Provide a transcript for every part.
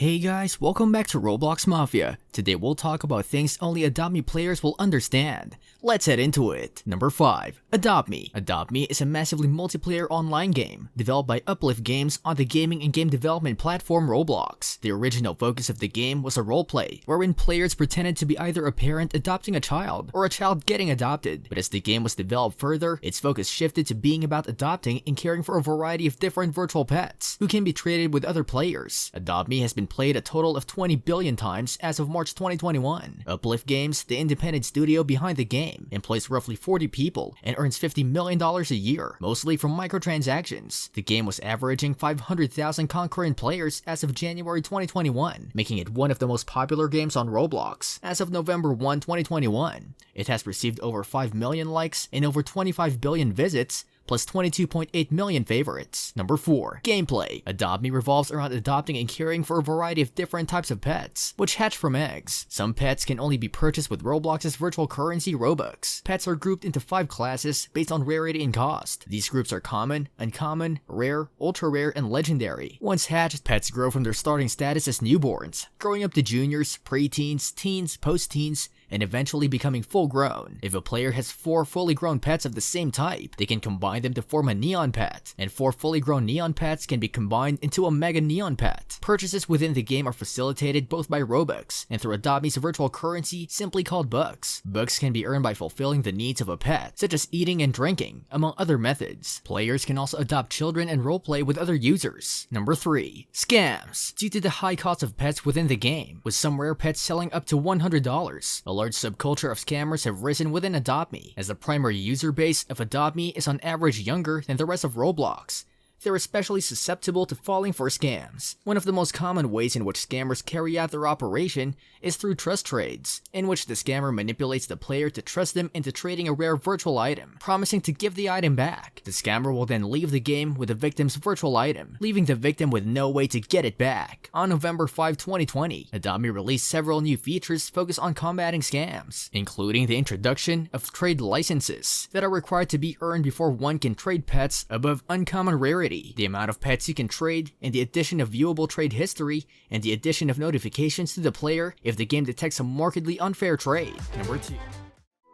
Hey guys, welcome back to Roblox Mafia. Today we'll talk about things only Adopt Me players will understand. Let's head into it. Number 5. Adopt Me. Adopt Me is a massively multiplayer online game developed by Uplift Games on the gaming and game development platform Roblox. The original focus of the game was a roleplay, wherein players pretended to be either a parent adopting a child or a child getting adopted. But as the game was developed further, its focus shifted to being about adopting and caring for a variety of different virtual pets who can be traded with other players. Adopt Me has been played a total of 20 billion times as of March 2021. Uplift Games, the independent studio behind the game, employs roughly 40 people and earns $50 million a year, mostly from microtransactions. The game was averaging 500,000 concurrent players as of January 2021, making it one of the most popular games on Roblox. As of November 1, 2021, it has received over 5 million likes and over 25 billion visits, plus 22.8 million favorites. Number 4. Gameplay. Adopt Me revolves around adopting and caring for a variety of different types of pets, which hatch from eggs. Some pets can only be purchased with Roblox's virtual currency Robux. Pets are grouped into 5 classes based on rarity and cost. These groups are common, uncommon, rare, ultra rare, and legendary. Once hatched, pets grow from their starting status as newborns, growing up to juniors, preteens, teens, post-teens, and eventually becoming full-grown. If a player has 4 fully grown pets of the same type, they can combine them to form a neon pet, and 4 fully grown neon pets can be combined into a mega neon pet. Purchases within the game are facilitated both by Robux and through Adopt Me's virtual currency, simply called bucks. Bucks can be earned by fulfilling the needs of a pet, such as eating and drinking, among other methods. Players can also adopt children and roleplay with other users. Number 3. Scams. Due to the high cost of pets within the game, with some rare pets selling up to $100, a large subculture of scammers have risen within Adopt Me, as the primary user base of Adopt Me is on average younger than the rest of Roblox. They're especially susceptible to falling for scams. One of the most common ways in which scammers carry out their operation is through trust trades, in which the scammer manipulates the player to trust them into trading a rare virtual item, promising to give the item back. The scammer will then leave the game with the victim's virtual item, leaving the victim with no way to get it back. On November 5, 2020, Adopt Me released several new features focused on combating scams, including the introduction of trade licenses that are required to be earned before one can trade pets above uncommon rarity, the amount of pets you can trade, and the addition of viewable trade history, and the addition of notifications to the player if the game detects a markedly unfair trade. Number 2.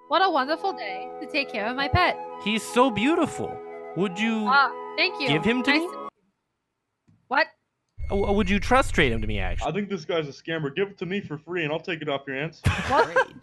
What a wonderful day to take care of my pet. He's so beautiful. Would you Thank you. give him to Nice me? What? Would you trust trade him to me, actually? I think this guy's a scammer. Give it to me for free and I'll take it off your hands.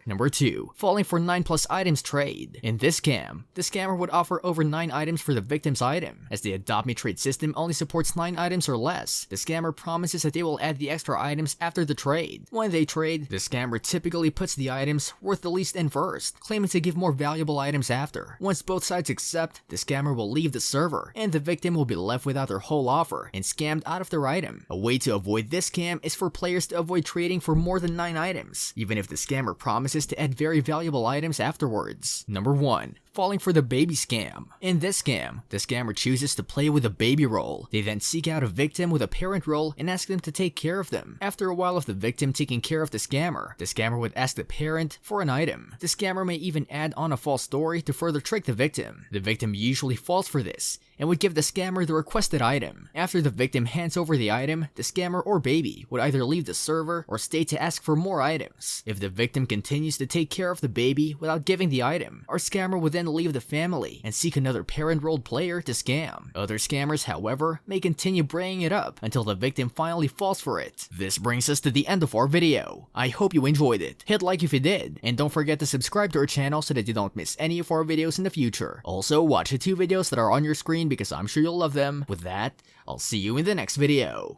Number 2. Falling for 9+ items trade. In this scam, the scammer would offer over 9 items for the victim's item. As the Adopt Me trade system only supports 9 items or less, the scammer promises that they will add the extra items after the trade. When they trade, the scammer typically puts the items worth the least in first, claiming to give more valuable items after. Once both sides accept, the scammer will leave the server, and the victim will be left without their whole offer and scammed out of their item. A way to avoid this scam is for players to avoid trading for more than 9 items, even if the scammer promises to add very valuable items afterwards. Number 1. Falling for the baby scam. In this scam, the scammer chooses to play with a baby role. They then seek out a victim with a parent role and ask them to take care of them. After a while of the victim taking care of the scammer would ask the parent for an item. The scammer may even add on a false story to further trick the victim. The victim usually falls for this and would give the scammer the requested item. After the victim hands over the item, the scammer or baby would either leave the server or stay to ask for more items. If the victim continues to take care of the baby without giving the item, our scammer would then leave the family and seek another parent-rolled player to scam. Other scammers, however, may continue bringing it up until the victim finally falls for it. This brings us to the end of our video. I hope you enjoyed it. Hit like if you did, and don't forget to subscribe to our channel so that you don't miss any of our videos in the future. Also, watch the 2 videos that are on your screen because I'm sure you'll love them. With that, I'll see you in the next video.